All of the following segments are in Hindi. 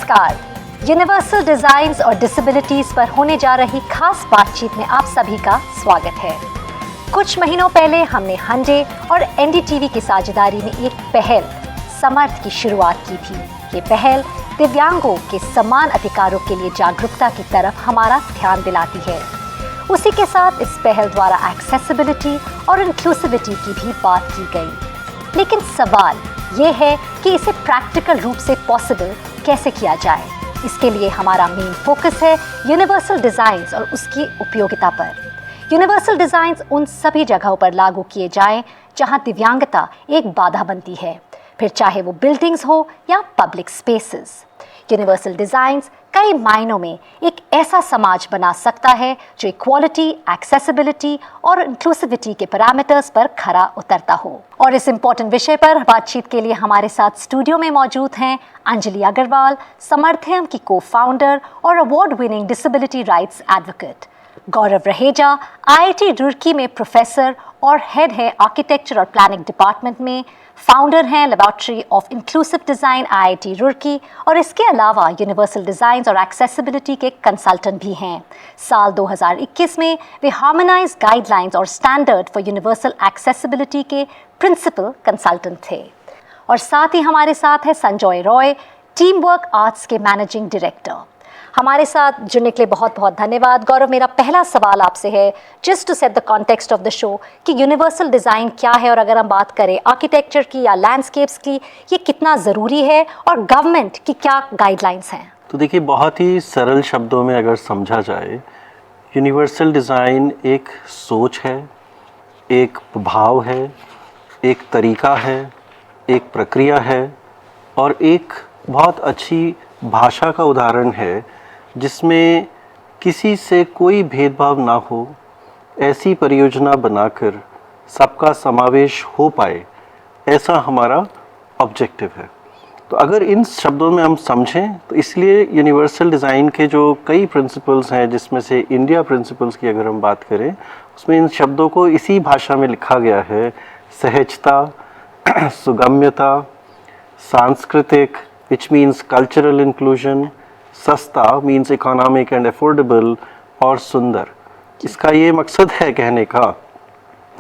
नमस्कार। यूनिवर्सल डिजाइन्स और डिसेबिलिटीज पर होने जा रही खास बातचीत में आप सभी का स्वागत है। कुछ महीनों पहले हमने हंडे और एनडीटीवी की साझेदारी में एक पहल समर्थ की शुरुआत की थी। ये पहल दिव्यांगों के समान अधिकारों के लिए जागरूकता की तरफ हमारा ध्यान दिलाती है। उसी के साथ इस पहल द्वारा एक्सेसिबिलिटी और इंक्लूसिविटी की भी बात की गई। लेकिन सवाल ये है कि इसे प्रैक्टिकल रूप से पॉसिबल कैसे किया जाए। इसके लिए हमारा मेन फोकस है यूनिवर्सल डिज़ाइन्स और उसकी उपयोगिता पर। यूनिवर्सल डिज़ाइन्स उन सभी जगहों पर लागू किए जाएं जहां दिव्यांगता एक बाधा बनती है, फिर चाहे वो बिल्डिंग्स हो या पब्लिक स्पेसेस। यूनिवर्सल डिज़ाइन्स कई मायनों में एक ऐसा समाज बना सकता है जो इक्वालिटी, एक्सेसिबिलिटी और इंक्लूसिविटी के पैरामीटर्स पर खरा उतरता हो। और इस इम्पोर्टेंट विषय पर बातचीत के लिए हमारे साथ स्टूडियो में मौजूद हैं अंजलि अग्रवाल, समर्थयम की को-फाउंडर और award winning disability rights advocate, Gaurav Raheja IIT Roorkee में प्रोफेसर और हेड है आर्किटेक्चर और प्लानिंग डिपार्टमेंट में, फाउंडर हैं laboratory of inclusive design IIT Roorkee और इसके अलावा यूनिवर्सल डिज़ाइंस और एक्सेसिबिलिटी के कंसल्टेंट भी हैं। साल 2021 में वे हार्मोनाइज गाइडलाइंस और स्टैंडर्ड फॉर यूनिवर्सल एक्सेसिबिलिटी के प्रिंसिपल कंसल्टेंट थे। और साथ ही हमारे साथ है Sanjay Roy, team work arts के मैनेजिंग डायरेक्टर। हमारे साथ जुड़ने के लिए बहुत बहुत धन्यवाद। गौरव, मेरा पहला सवाल आपसे है, just to set the context of the show, कि यूनिवर्सल डिज़ाइन क्या है और अगर हम बात करें आर्किटेक्चर की या लैंडस्केप्स की, ये कितना ज़रूरी है और गवर्नमेंट की क्या गाइडलाइंस हैं? तो देखिए, बहुत ही सरल शब्दों में अगर समझा जाए, यूनिवर्सल डिज़ाइन एक सोच है, एक भाव है, एक तरीका है, एक प्रक्रिया है और एक बहुत अच्छी भाषा का उदाहरण है जिसमें किसी से कोई भेदभाव ना हो, ऐसी परियोजना बनाकर सबका समावेश हो पाए, ऐसा हमारा ऑब्जेक्टिव है। तो अगर इन शब्दों में हम समझें तो इसलिए यूनिवर्सल डिज़ाइन के जो कई प्रिंसिपल्स हैं, जिसमें से इंडिया प्रिंसिपल्स की अगर हम बात करें, उसमें इन शब्दों को इसी भाषा में लिखा गया है: सहजता, सुगम्यता, सांस्कृतिक which means cultural inclusion, सस्ता means economic and affordable, और सुंदर। इसका ये मकसद है कहने का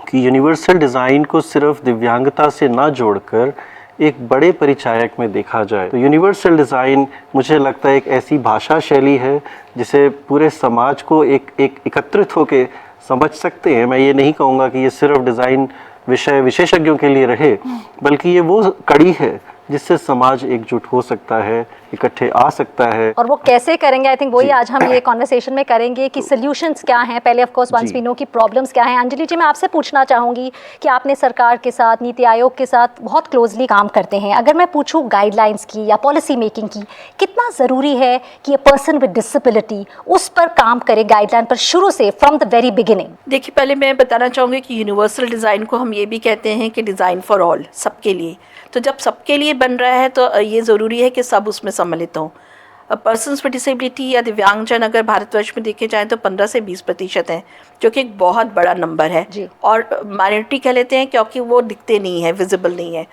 कि यूनिवर्सल डिज़ाइन को सिर्फ दिव्यांगता से ना जोड़कर एक बड़े परिचायक में देखा जाए। तो यूनिवर्सल डिज़ाइन मुझे लगता है एक ऐसी भाषा शैली है जिसे पूरे समाज को एक एकत्रित होकर समझ सकते हैं। मैं ये नहीं कहूँगा कि ये सिर्फ डिज़ाइन विषय विशेषज्ञों के लिए रहे, बल्कि ये वो कड़ी है जिससे समाज एकजुट हो सकता है, इकट्ठे आ सकता है। और वो कैसे करेंगे, आई थिंक वही आज हम ये कॉन्वर्सेशन में करेंगे कि सॉल्यूशंस क्या हैं। पहले of course once we know की प्रॉब्लम्स क्या हैं। अंजलि जी, मैं आपसे पूछना चाहूँगी कि आपने सरकार के साथ, नीति आयोग के साथ बहुत क्लोजली काम करते हैं। अगर मैं पूछूँ गाइडलाइंस की या पॉलिसी मेकिंग की, कितना ज़रूरी है कि ये पर्सन विद डिसेबिलिटी उस पर काम करे, गाइडलाइन पर शुरू से, फ्रॉम द वेरी बिगिनिंग? देखिए, पहले मैं बताना चाहूँगी कि यूनिवर्सल डिज़ाइन को हम ये भी कहते हैं कि डिज़ाइन फॉर ऑल, सबके लिए। तो जब सबके लिए बन रहा है तो ये ज़रूरी है कि सब उसमें सम्मिलित हों। पर्सन्स विद डिसेबिलिटी या दिव्यांगजन अगर भारतवर्ष में देखे जाएँ तो 15 से 20% हैं, जो कि एक बहुत बड़ा नंबर है। और माइनॉरिटी कह लेते हैं क्योंकि वो दिखते नहीं है, विजिबल नहीं है।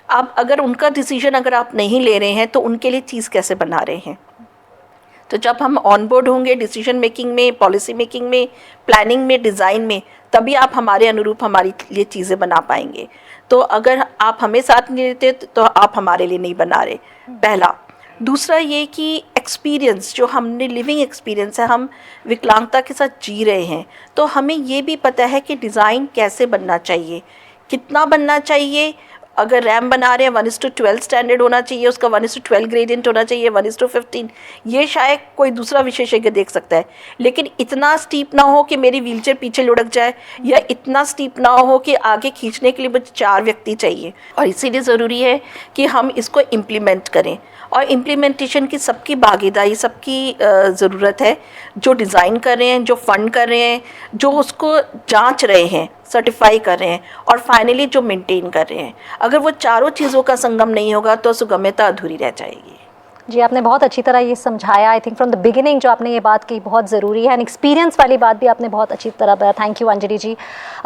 अब अगर उनका डिसीजन अगर आप नहीं ले रहे हैं तो उनके लिए चीज़ कैसे बना रहे हैं? तो जब हम ऑन बोर्ड होंगे डिसीजन मेकिंग में, पॉलिसी मेकिंग में, प्लानिंग में, डिज़ाइन में, तभी आप हमारे अनुरूप हमारी लिए चीज़ें बना पाएंगे। तो अगर आप हमें साथ नहीं लेते तो आप हमारे लिए नहीं बना रहे, पहला। दूसरा ये कि एक्सपीरियंस, जो हमने लिविंग एक्सपीरियंस है, हम विकलांगता के साथ जी रहे हैं, तो हमें ये भी पता है कि डिज़ाइन कैसे बनना चाहिए, कितना बनना चाहिए। अगर रैम बना रहे हैं 1:12 स्टैंडर्ड होना चाहिए, उसका 1:12 ग्रेडियंट होना चाहिए, 1:15, ये शायद कोई दूसरा विशेषज्ञ देख सकता है। लेकिन इतना स्टीप ना हो कि मेरी व्हीलचेयर पीछे लुढ़क जाए, या इतना स्टीप ना हो कि आगे खींचने के लिए मुझे 4 व्यक्ति चाहिए। और इसीलिए ज़रूरी है कि हम इसको इम्प्लीमेंट करें, और इम्प्लीमेंटेशन की सबकी भागीदारी, सबकी ज़रूरत है। जो डिज़ाइन कर रहे हैं, जो फंड कर रहे हैं, जो उसको जांच रहे हैं, सर्टिफाई कर रहे हैं, और फाइनली जो मेंटेन कर रहे हैं। अगर वो चारों चीज़ों का संगम नहीं होगा तो सुगम्यता अधूरी रह जाएगी। जी, आपने बहुत अच्छी तरह ये समझाया। I think from the beginning जो आपने ये बात की बहुत ज़रूरी है, एंड एक्सपीरियंस वाली बात भी आपने बहुत अच्छी तरह बताया। थैंक यू अंजलि जी।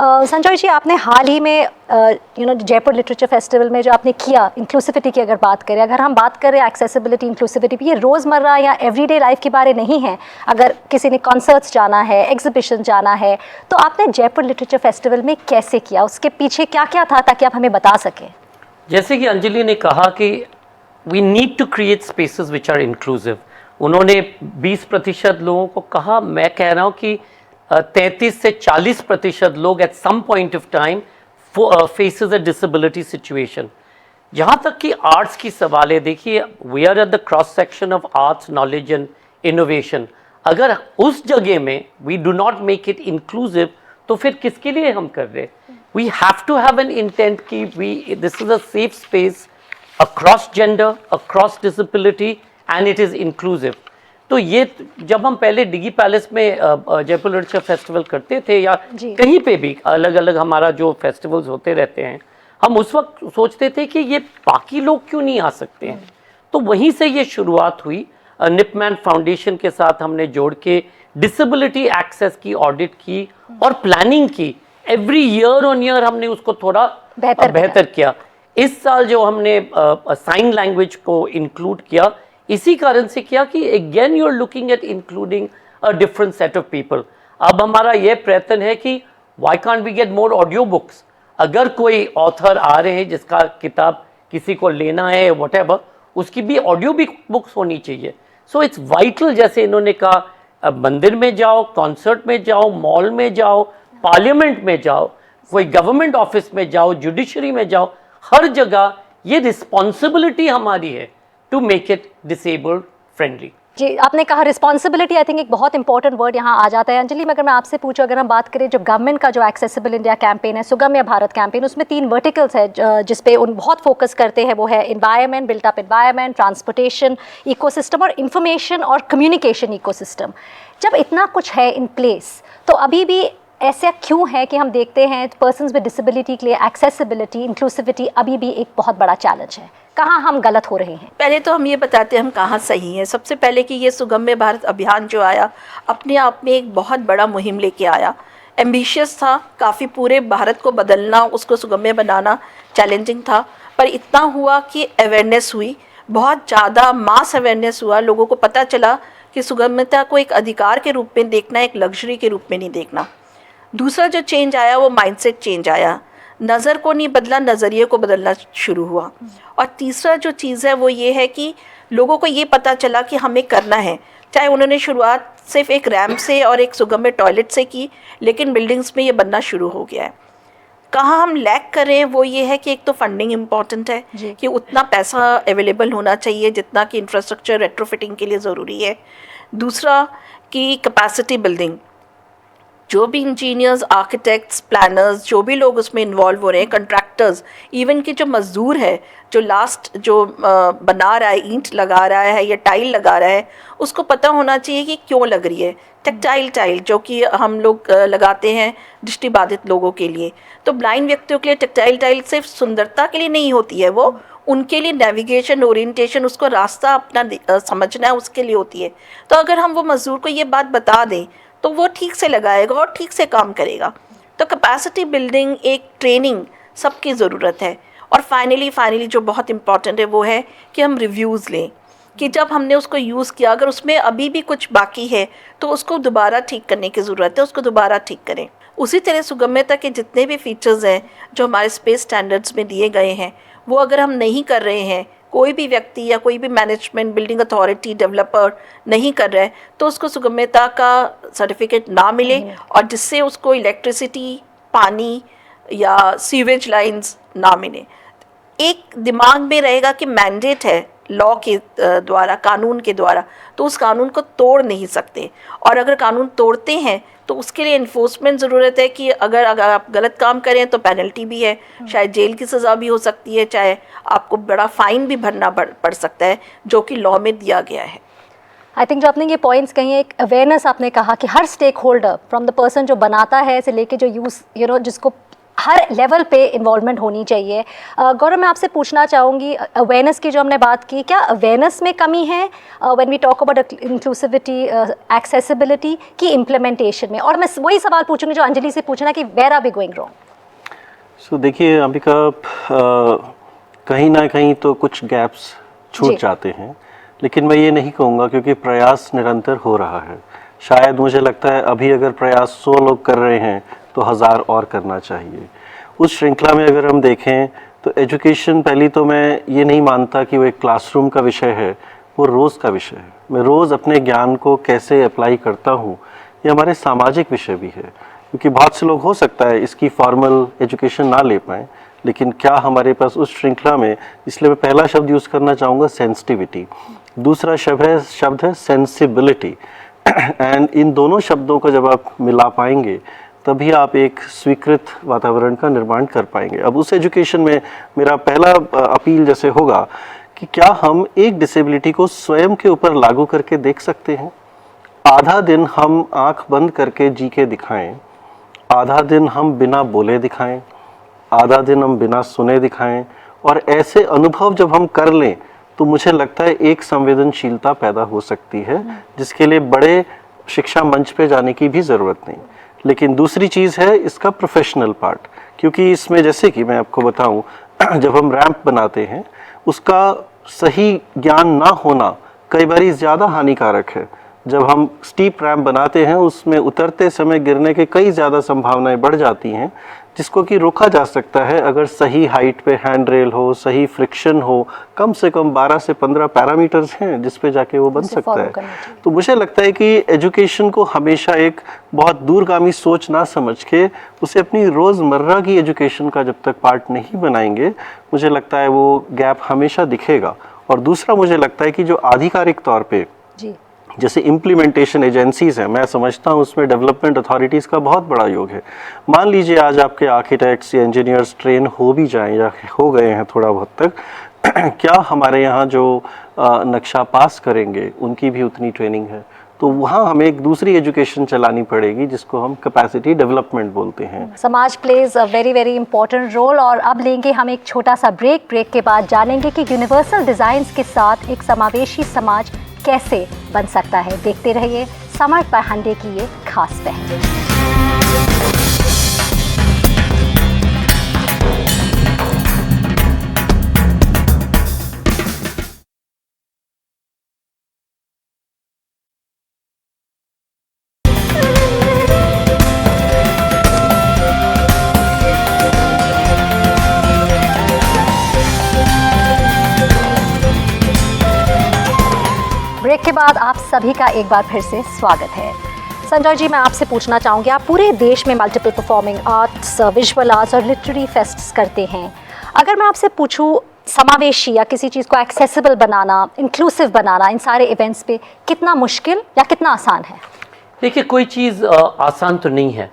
संजय जी, आपने हाल ही में जयपुर लिटरेचर फेस्टिवल में जो आपने किया, इंक्लूसिविटी की अगर बात करें, अगर हम बात करें एक्सेसिबिलिटी, इंक्लूसिविटी, ये रोज़मर्रा या एवरीडे लाइफ के बारे नहीं है। अगर किसी ने कॉन्सर्ट्स जाना है, एग्जीबिशन जाना है, तो आपने जयपुर लिटरेचर फेस्टिवल में कैसे किया, उसके पीछे क्या क्या था, ताकि आप हमें बता सकें। जैसे कि अंजलि ने कहा कि we need to create spaces which are inclusive. उन्होंने 20% लोगों को कहा, मैं कह रहा हूँ कि 33 से 40% लोग at some point of time faces a disability situation. जहाँ तक कि आर्ट्स की सवाल है, देखिए we are at the cross section of arts, knowledge and innovation. अगर उस जगह में we do not make it inclusive, तो फिर किसके लिए हम कर रहे? We have to have an intent कि we this is a safe space across gender, across disability and it is inclusive। तो ये जब हम पहले डिगी पैलेस में जयपुर लिटरेचर फेस्टिवल करते थे, या कहीं पे भी अलग अलग हमारा जो फेस्टिवल्स होते रहते हैं, हम उस वक्त सोचते थे कि ये बाकी लोग क्यों नहीं आ सकते हैं। तो वहीं से ये शुरुआत हुई। निपमैन फाउंडेशन के साथ हमने जोड़ के डिसेबिलिटी एक्सेस की ऑडिट की और प्लानिंग की। एवरी ईयर ऑन ईयर हमने उसको थोड़ा बेहतर किया। इस साल जो हमने साइन लैंग्वेज को इंक्लूड किया, इसी कारण से किया कि again you are looking at including a different set of people. अब हमारा यह प्रयत्न है कि why can't we get more audio books. अगर कोई ऑथर आ रहे हैं जिसका किताब किसी को लेना है व्हाटएवर, उसकी भी ऑडियो भी बुक्स होनी चाहिए। So it's vital. जैसे इन्होंने कहा, अब मंदिर में जाओ, कॉन्सर्ट में जाओ, मॉल में जाओ, पार्लियामेंट में जाओ, कोई गवर्नमेंट ऑफिस में जाओ, जुडिशरी में जाओ, हर जगह ये रिस्पॉन्सिबिलिटी हमारी है to make it disabled friendly. जी, आपने कहा रिस्पॉन्सिबिलिटी, आई थिंक एक बहुत इंपॉर्टेंट वर्ड यहाँ आ जाता है। अंजलि, अगर मैं आपसे पूछूं, अगर हम बात करें जो गवर्नमेंट का जो एक्सेसिबल इंडिया कैंपेन है, सुगम्य भारत कैंपेन, उसमें 3 वर्टिकल्स है जिस पे उन बहुत फोकस करते हैं। वो है environment, built up environment, transportation ecosystem और इंफॉर्मेशन और कम्युनिकेशन इकोसिस्टम। जब इतना कुछ है इन प्लेस, तो अभी भी ऐसा क्यों है कि हम देखते हैं पर्सन्स विद डिसेबिलिटी के लिए एक्सेसिबिलिटी, इंक्लूसिविटी अभी भी एक बहुत बड़ा चैलेंज है? कहाँ हम गलत हो रहे हैं? पहले तो हम ये बताते हैं हम कहाँ सही हैं। सबसे पहले कि ये सुगम्य भारत अभियान जो आया, अपने आप में एक बहुत बड़ा मुहिम लेके आया। एम्बिशियस था, काफ़ी पूरे भारत को बदलना, उसको सुगम्य बनाना चैलेंजिंग था, पर इतना हुआ कि अवेयरनेस हुई, बहुत ज़्यादा मास अवेयरनेस हुआ। लोगों को पता चला कि सुगम्यता को एक अधिकार के रूप में देखना, एक लग्जरी के रूप में नहीं देखना। दूसरा जो चेंज आया वो माइंडसेट चेंज आया। नज़र को नहीं बदला, नज़रिए को बदलना शुरू हुआ। और तीसरा जो चीज़ है वो ये है कि लोगों को ये पता चला कि हमें करना है। चाहे उन्होंने शुरुआत सिर्फ एक रैम्प से और एक सुगम्य टॉयलेट से की, लेकिन बिल्डिंग्स में ये बनना शुरू हो गया है। कहाँ हम लैक कर रहे हैं वो ये है कि एक तो फंडिंग इम्पॉर्टेंट है कि उतना पैसा अवेलेबल होना चाहिए जितना कि इंफ्रास्ट्रक्चर रेट्रोफिटिंग के लिए ज़रूरी है। दूसरा कि कैपेसिटी बिल्डिंग, जो भी इंजीनियर्स, आर्किटेक्ट्स, प्लानर्स, जो भी लोग उसमें इन्वॉल्व हो रहे हैं, कंट्रैक्टर्स, इवन कि जो मज़दूर है, जो लास्ट जो बना रहा है, ईंट लगा रहा है या टाइल लगा रहा है, उसको पता होना चाहिए कि क्यों लग रही है। टेक्टाइल टाइल जो कि हम लोग लगाते हैं दृष्टिबाधित लोगों के लिए, तो ब्लाइंड व्यक्तियों के लिए टेक्टाइल टाइल सिर्फ सुंदरता के लिए नहीं होती है, वो उनके लिए नेविगेशन, ओरिएंटेशन, उसको रास्ता अपना समझना है, उसके लिए होती है। तो अगर हम वो मज़दूर को ये बात बता दें तो वो ठीक से लगाएगा और ठीक से काम करेगा। तो कैपेसिटी बिल्डिंग, एक ट्रेनिंग सबकी ज़रूरत है। और फाइनली जो बहुत इम्पॉर्टेंट है वो है कि हम रिव्यूज़ लें, कि जब हमने उसको यूज़ किया, अगर उसमें अभी भी कुछ बाकी है तो उसको दोबारा ठीक करने की ज़रूरत है, उसको दोबारा ठीक करें। उसी तरह सुगम्यता के जितने भी फीचर्स हैं जो हमारे स्पेस स्टैंडर्ड्स में दिए गए हैं, वो अगर हम नहीं कर रहे हैं, कोई भी व्यक्ति या कोई भी मैनेजमेंट, बिल्डिंग अथॉरिटी, डेवलपर नहीं कर रहा है, तो उसको सुगम्यता का सर्टिफिकेट ना मिले, और जिससे उसको इलेक्ट्रिसिटी, पानी या सीवेज लाइंस ना मिले। एक दिमाग में रहेगा कि मैंडेट है लॉ के द्वारा, कानून के द्वारा, तो उस कानून को तोड़ नहीं सकते। और अगर कानून तोड़ते हैं तो उसके लिए इन्फोर्समेंट ज़रूरत है कि अगर आप गलत काम करें तो पेनल्टी भी है, शायद जेल की सज़ा भी हो सकती है, चाहे आपको बड़ा फ़ाइन भी भरना पड़ सकता है, जो कि लॉ में दिया गया है। आई थिंक जो आपने ये पॉइंट्स कही हैं, एक अवेयरनेस आपने कहा कि हर stakeholder, from the person जो बनाता है से लेके जो यूज़ जिसको हर लेवल पे इन्वॉल्वमेंट होनी चाहिए। गौरव, मैं आपसे पूछना चाहूँगी, अवेयरनेस की जो हमने बात की, क्या अवेयरनेस में कमी है when we talk about inclusivity, accessibility की इम्प्लीमेंटेशन में? और मैं वही सवाल पूछूंगी जो अंजलि से पूछना कि where are we going wrong? So देखिए अंबिका, कहीं ना कहीं तो कुछ गैप्स छूट जाते हैं, लेकिन मैं ये नहीं कहूँगा, क्योंकि प्रयास निरंतर हो रहा है। शायद मुझे लगता है अभी अगर प्रयास 100 लोग कर रहे हैं तो 1000 और करना चाहिए। उस श्रृंखला में अगर हम देखें तो एजुकेशन, पहली तो मैं ये नहीं मानता कि वो एक क्लासरूम का विषय है, वो रोज़ का विषय है। मैं रोज़ अपने ज्ञान को कैसे अप्लाई करता हूँ, ये हमारे सामाजिक विषय भी है। क्योंकि बहुत से लोग हो सकता है इसकी फॉर्मल एजुकेशन ना ले पाएँ, लेकिन क्या हमारे पास उस श्रृंखला में, इसलिए मैं पहला शब्द यूज़ करना चाहूँगा सेंसिटिविटी, दूसरा शब्द है सेंसिबिलिटी। एंड इन दोनों शब्दों को जब आप मिला पाएंगे तभी आप एक स्वीकृत वातावरण का निर्माण कर पाएंगे। अब उस एजुकेशन में मेरा पहला अपील जैसे होगा कि क्या हम एक डिसेबिलिटी को स्वयं के ऊपर लागू करके देख सकते हैं? आधा दिन हम आंख बंद करके जी के दिखाएं, आधा दिन हम बिना बोले दिखाएं, आधा दिन हम बिना सुने दिखाएं, और ऐसे अनुभव जब हम कर लें तो मुझे लगता है एक संवेदनशीलता पैदा हो सकती है, जिसके लिए बड़े शिक्षा मंच पे जाने की भी ज़रूरत नहीं। लेकिन दूसरी चीज़ है इसका प्रोफेशनल पार्ट, क्योंकि इसमें जैसे कि मैं आपको बताऊं, जब हम रैंप बनाते हैं उसका सही ज्ञान ना होना कई बार ज़्यादा हानिकारक है। जब हम स्टीप रैंप बनाते हैं उसमें उतरते समय गिरने के कई ज़्यादा संभावनाएं बढ़ जाती हैं, जिसको कि रोका जा सकता है अगर सही हाइट पे हैंड रेल हो, सही फ्रिक्शन हो, कम से कम 12 से 15 पैरामीटर्स हैं जिस पे जाके वो बन सकता है। तो मुझे लगता है कि एजुकेशन को हमेशा एक बहुत दूरगामी सोच ना समझ के उसे अपनी रोज़मर्रा की एजुकेशन का जब तक पार्ट नहीं बनाएंगे, मुझे लगता है वो गैप हमेशा दिखेगा। और दूसरा मुझे लगता है कि जो आधिकारिक तौर पर जैसे इम्प्लीमेंटेशन एजेंसीज हैं, मैं समझता हूँ उसमें डेवलपमेंट अथॉरिटीज़ का बहुत बड़ा योग है। मान लीजिए आज आपके आर्किटेक्ट्स या इंजीनियर्स ट्रेन हो भी जाएं या हो गए हैं थोड़ा बहुत तक, क्या हमारे यहाँ जो नक्शा पास करेंगे उनकी भी उतनी ट्रेनिंग है? तो वहाँ हमें एक दूसरी एजुकेशन चलानी पड़ेगी जिसको हम कैपेसिटी डेवलपमेंट बोलते हैं। समाज plays a very very important role. और अब लेंगे हम एक छोटा सा ब्रेक। ब्रेक के बाद जानेंगे कि यूनिवर्सल डिज़ाइंस के साथ एक समावेशी समाज कैसे बन सकता है। देखते रहिए स्मार्ट बाय हांडे की ये खास पहल। ब्रेक के बाद आप सभी का एक बार फिर से स्वागत है। संजय जी, मैं आपसे पूछना चाहूँगी, आप पूरे देश में multiple performing arts, visual arts और लिटरेरी फेस्ट्स करते हैं। अगर मैं आपसे पूछूं समावेशी या किसी चीज़ को एक्सेसिबल बनाना, इंक्लूसिव बनाना, इन सारे इवेंट्स पे कितना मुश्किल या कितना आसान है? देखिए, कोई चीज़ आसान तो नहीं है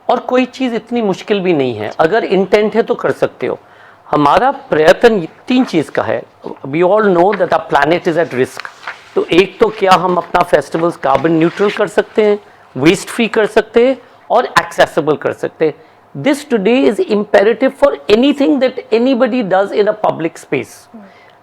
और कोई चीज़ इतनी मुश्किल भी नहीं है। अगर इंटेंट है तो कर सकते हो। हमारा प्रयत्न 3 चीज़ का है। We all know that our planet is at risk. तो एक तो क्या हम अपना फेस्टिवल्स कार्बन न्यूट्रल कर सकते हैं, वेस्ट फ्री कर सकते हैं और एक्सेसिबल कर सकते हैं। This today is imperative for anything that anybody does in a public space.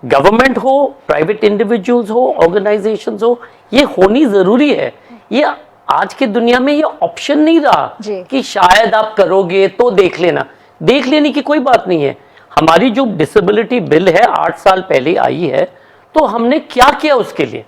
Government हो, प्राइवेट इंडिविजुअल्स हो, ऑर्गेनाइजेशंस हो, ये होनी ज़रूरी है। ये आज की दुनिया में ये ऑप्शन नहीं रहा कि शायद आप करोगे तो देख लेना। देख लेने की कोई बात नहीं है। हमारी जो डिसेबिलिटी बिल है 8 साल पहले आई है, तो हमने क्या किया उसके लिए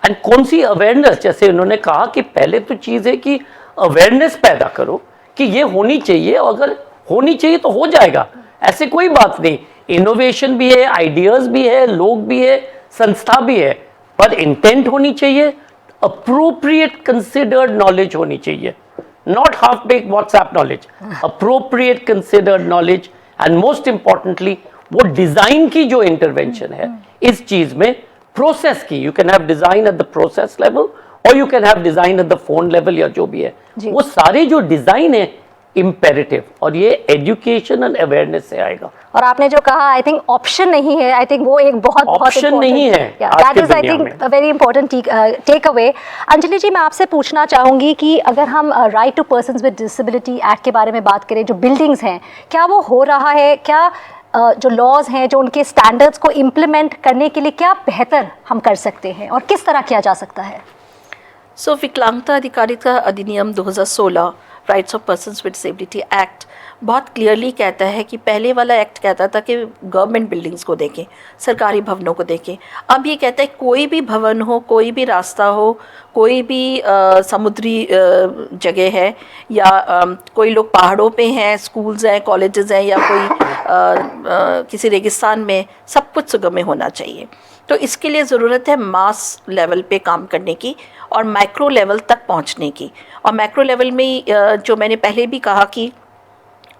एंड कौन सी अवेयरनेस, जैसे उन्होंने कहा कि पहले तो चीज़ है कि अवेयरनेस पैदा करो कि ये होनी चाहिए, और अगर होनी चाहिए तो हो जाएगा, ऐसे कोई बात नहीं। इनोवेशन भी है, आइडियाज़ भी है, लोग भी है, संस्था भी है, पर इंटेंट होनी चाहिए, अप्रोप्रिएट कंसिडर्ड नॉलेज होनी चाहिए, not half bake WhatsApp knowledge, appropriate considered knowledge. And most importantly वो डिजाइन की जो इंटरवेंशन है इस चीज में, प्रोसेस की, you can have design at the process level और you can have design at the phone level या जो भी है, वो सारे जो डिजाइन है इम्पेरेटिव, और ये एजुकेशन एंड अवेयरनेस से आएगा। और आपने जो कहा, आई थिंक ऑप्शन नहीं है, आई थिंक वो एक बहुत ऑप्शन नहीं है आज दैट की इज आई दुनिया थिंक में। A very important takeaway. Anjali ji, मैं आपसे पूछना चाहूंगी कि अगर हम right to persons with disability act के बारे में बात करें, जो बिल्डिंग्स हैं, क्या वो हो रहा है? क्या जो लॉज हैं, जो उनके स्टैंडर्ड्स को इम्प्लीमेंट करने के लिए क्या बेहतर हम कर सकते हैं और किस तरह किया जा सकता है? सो विकलांगता अधिकारिता अधिनियम 2016 rights of persons with disability act बहुत क्लियरली कहता है कि पहले वाला एक्ट कहता था कि गवर्नमेंट बिल्डिंग्स को देखें, सरकारी भवनों को देखें। अब ये कहता है कोई भी भवन हो, कोई भी रास्ता हो, कोई भी समुद्री जगह है, या कोई लोग पहाड़ों पे हैं, स्कूल्स हैं, कॉलेजेस हैं, या कोई किसी रेगिस्तान में, सब कुछ सुगम्य होना चाहिए। तो इसके लिए ज़रूरत है मास लेवल पे काम करने की और माइक्रो लेवल तक पहुंचने की। और माइक्रो लेवल में जो मैंने पहले भी कहा कि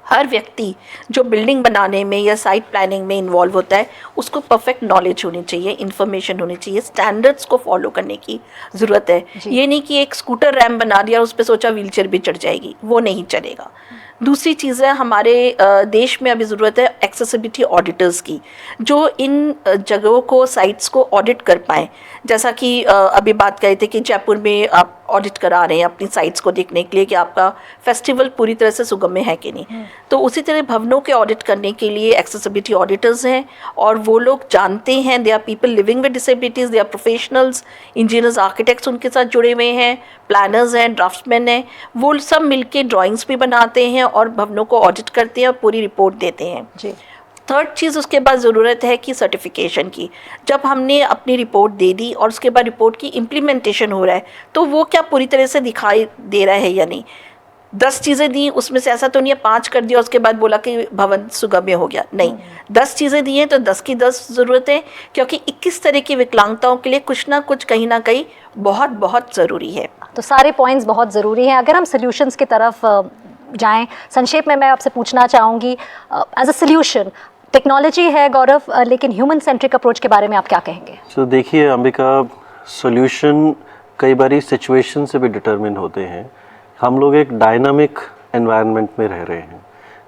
हर व्यक्ति जो बिल्डिंग बनाने में या साइट प्लानिंग में इन्वॉल्व होता है, उसको परफेक्ट नॉलेज होनी चाहिए, इन्फॉर्मेशन होनी चाहिए, स्टैंडर्ड्स को फॉलो करने की ज़रूरत है। ये नहीं कि एक स्कूटर रैम्प बना दिया और उस पर सोचा व्हीलचेयर भी चढ़ जाएगी, वो नहीं चलेगा। दूसरी चीज़ है, हमारे देश में अभी ज़रूरत है एक्सेसिबिलिटी ऑडिटर्स की, जो इन जगहों को, साइट्स को ऑडिट कर पाएँ। जैसा कि अभी बात कर रहे थे कि जयपुर में आप ऑडिट करा रहे हैं अपनी साइट्स को देखने के लिए कि आपका फेस्टिवल पूरी तरह से सुगम्य है कि नहीं। तो उसी तरह भवनों के ऑडिट करने के लिए एक्सेसिबिलिटी ऑडिटर्स हैं, और वो लोग जानते हैं, they are people living with disabilities, they are professionals, engineers, architects उनके साथ जुड़े हुए हैं, प्लानर्स हैं, ड्राफ्ट्समैन हैं, वो सब मिलके ड्राइंग्स भी बनाते हैं और भवनों को ऑडिट करते हैं और पूरी रिपोर्ट देते हैं जी। थर्ड चीज़ उसके बाद ज़रूरत है कि सर्टिफिकेशन की। जब हमने अपनी रिपोर्ट दे दी और उसके बाद रिपोर्ट की इम्प्लीमेंटेशन हो रहा है, तो वो क्या पूरी तरह से दिखाई दे रहा है या नहीं। 10 चीज़ें दी, उसमें से ऐसा तो नहीं है 5 कर दिया उसके बाद बोला कि भवन सुगम्य हो गया, नहीं। 10 चीज़ें दी हैं तो 10 की 10 ज़रूरत है, क्योंकि 21 तरह की विकलांगताओं के लिए कुछ ना कुछ कहीं ना कहीं बहुत बहुत ज़रूरी है। तो सारे पॉइंट्स बहुत ज़रूरी हैं। अगर हम सोल्यूशंस की तरफ जाएं, संक्षेप में मैं आपसे पूछना चाहूँगी, एज अ सोल्यूशन टेक्नोलॉजी है गौरव, लेकिन ह्यूमन सेंट्रिक अप्रोच के बारे में आप क्या कहेंगे? तो देखिए अंबिका, सॉल्यूशन कई बारी सिचुएशन से भी डिटरमिन होते हैं। हम लोग एक डायनामिक एनवायरनमेंट में रह रहे हैं।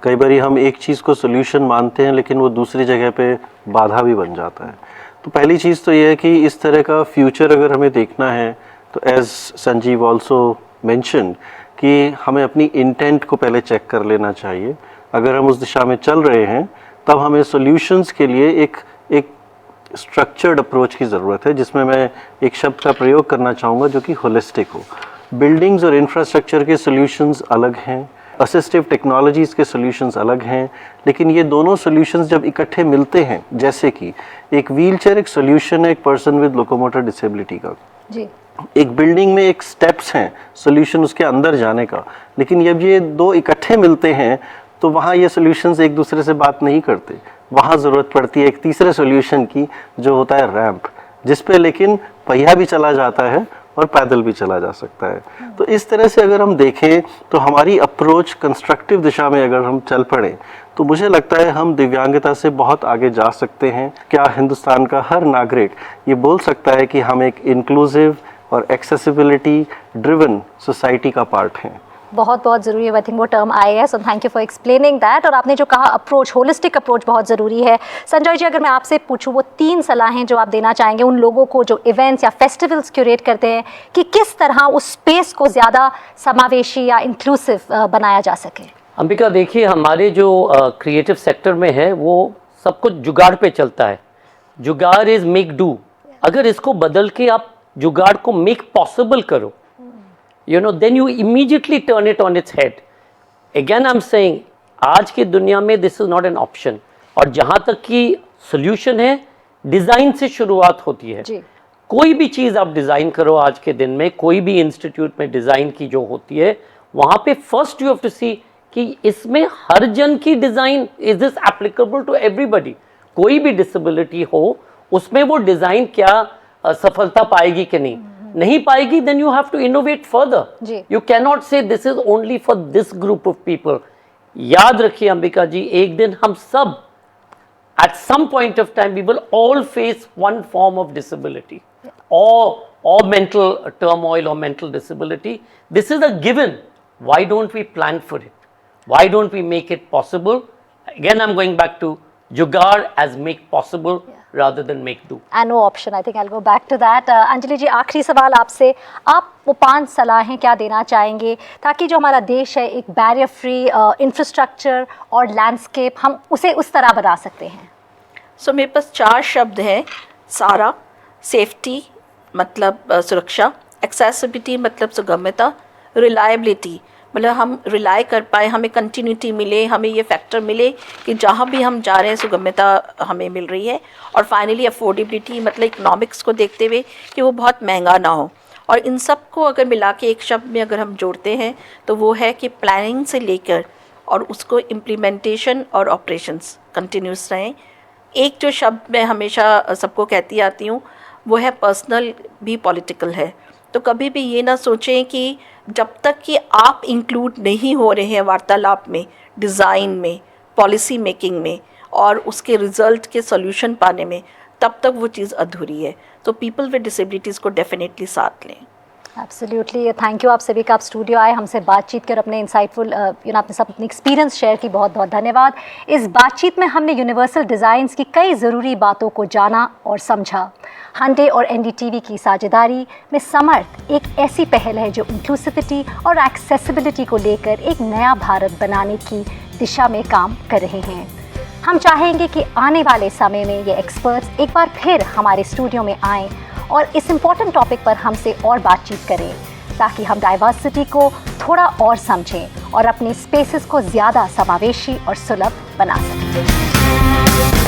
कई बारी हम एक चीज़ को सॉल्यूशन मानते हैं लेकिन वो दूसरी जगह पे बाधा भी बन जाता है। तो पहली चीज़ तो ये है कि इस तरह का फ्यूचर अगर हमें देखना है तो एज संजीव ऑल्सो मेंशन कि हमें अपनी इंटेंट को पहले चेक कर लेना चाहिए। अगर हम उस दिशा में चल रहे हैं तब हमें सॉल्यूशंस के लिए एक स्ट्रक्चर्ड अप्रोच की ज़रूरत है, जिसमें मैं एक शब्द का प्रयोग करना चाहूँगा जो कि होलिस्टिक हो। बिल्डिंग्स और इंफ्रास्ट्रक्चर के सॉल्यूशंस अलग हैं, असिस्टिव टेक्नोलॉजीज़ के सॉल्यूशंस अलग हैं, लेकिन ये दोनों सॉल्यूशंस जब इकट्ठे मिलते हैं, जैसे कि एक व्हीलचेयर एक सॉल्यूशन है एक पर्सन विद लोकोमोटर डिसेबिलिटी का जी, एक बिल्डिंग में एक स्टेप्स हैं सॉल्यूशन उसके अंदर जाने का, लेकिन जब ये दो इकट्ठे मिलते हैं तो वहाँ ये सॉल्यूशंस एक दूसरे से बात नहीं करते। वहाँ ज़रूरत पड़ती है एक तीसरे सॉल्यूशन की, जो होता है रैंप, जिस पे लेकिन पहिया भी चला जाता है और पैदल भी चला जा सकता है। तो इस तरह से अगर हम देखें तो हमारी अप्रोच कंस्ट्रक्टिव दिशा में अगर हम चल पड़े तो मुझे लगता है हम दिव्यांगता से बहुत आगे जा सकते हैं। क्या हिंदुस्तान का हर नागरिक ये बोल सकता है कि हम एक इंक्लूसिव और एक्सेसिबिलिटी ड्रिवन सोसाइटी का पार्ट हैं? बहुत बहुत ज़रूरी है। आई थिंक वो टर्म आया है, so thank you for explaining that. और आपने जो कहा अप्रोच, होलिस्टिक अप्रोच बहुत ज़रूरी है। संजय जी, अगर मैं आपसे पूछूं वो 3 सलाहें जो आप देना चाहेंगे उन लोगों को जो इवेंट्स या फेस्टिवल्स क्यूरेट करते हैं कि किस तरह उस स्पेस को ज़्यादा समावेशी या इंक्लूसिव बनाया जा सके? अंबिका, देखिए हमारे जो क्रिएटिव सेक्टर में है वो सब कुछ जुगाड़ पे चलता है। जुगाड़ इज मेक डू। अगर इसको बदल के आप जुगाड़ को मेक पॉसिबल करो, you know, then you immediately turn it on its head. Again I'm saying, आज की दुनिया में this is not an option। और जहाँ तक कि solution है, डिज़ाइन से शुरुआत होती है। जी। कोई भी चीज़ आप डिज़ाइन करो आज के दिन में, कोई भी इंस्टीट्यूट में डिज़ाइन की जो होती है, वहाँ पे first you have to see कि इसमें हर जन की design, is this applicable to everybody. कोई भी डिसेबिलिटी हो उसमें वो डिज़ाइन क्या सफलता पाएगी कि नहीं पाएगी, then you have to innovate further. Ji. You cannot say this is only for this group of people. याद रखिए अंबिका जी, एक दिन हम सब at some point of time we will all face one form of disability or mental turmoil or mental disability. This is a given. Why don't we plan for it? Why don't we make it possible? Again, I'm going back to jugaad as make possible rather than make do. And no option. I think I'll go back to that. Anjali जी, आखिरी सवाल आपसे, आप वो 5 सलाहें क्या देना चाहेंगे ताकि जो हमारा देश है एक बैरियर फ्री इंफ्रास्ट्रक्चर और लैंडस्केप हम उसे उस तरह बना सकते हैं? सो मेरे पास 4 शब्द हैं. सारा, सेफ्टी मतलब सुरक्षा, एक्सेसिबिलिटी मतलब सुगमता, रिलायबिलिटी मतलब हम रिलाई कर पाए, हमें कंटिन्यूटी मिले, हमें ये फैक्टर मिले कि जहाँ भी हम जा रहे हैं सुगमता हमें मिल रही है. और फाइनली अफोर्डेबिलिटी मतलब इकोनॉमिक्स को देखते हुए कि वो बहुत महंगा ना हो. और इन सब को अगर मिला के एक शब्द में अगर हम जोड़ते हैं तो वो है कि प्लानिंग से लेकर और उसको इम्प्लीमेंटेशन और ऑपरेशंस कंटिन्यूस रहें. एक जो शब्द मैं हमेशा सबको कहती आती हूँ वो है पर्सनल भी पॉलिटिकल है. तो कभी भी ये ना सोचें कि जब तक कि आप इंक्लूड नहीं हो रहे हैं वार्तालाप में, डिज़ाइन में, पॉलिसी मेकिंग में और उसके रिज़ल्ट के सॉल्यूशन पाने में, तब तक वो चीज़ अधूरी है. तो पीपल विद डिसेबिलिटीज़ को डेफिनेटली साथ लें. एब्सोल्युटली. थैंक यू आप सभी का, आप स्टूडियो आए, हमसे बातचीत कर अपने इंसाइटफुल आपने सब अपनी एक्सपीरियंस शेयर की. बहुत बहुत धन्यवाद. इस बातचीत में हमने यूनिवर्सल डिज़ाइंस की कई ज़रूरी बातों को जाना और समझा. हंडे और एनडीटीवी की साझेदारी में समर्थ एक ऐसी पहल है जो इंक्लूसिविटी और एक्सेसिबिलिटी को लेकर एक नया भारत बनाने की दिशा में काम कर रहे हैं. हम चाहेंगे कि आने वाले समय में ये एक्सपर्ट्स एक बार फिर हमारे स्टूडियो में आएँ और इस इम्पॉर्टेंट टॉपिक पर हमसे और बातचीत करें ताकि हम डाइवर्सिटी को थोड़ा और समझें और अपने स्पेसेस को ज़्यादा समावेशी और सुलभ बना सकें.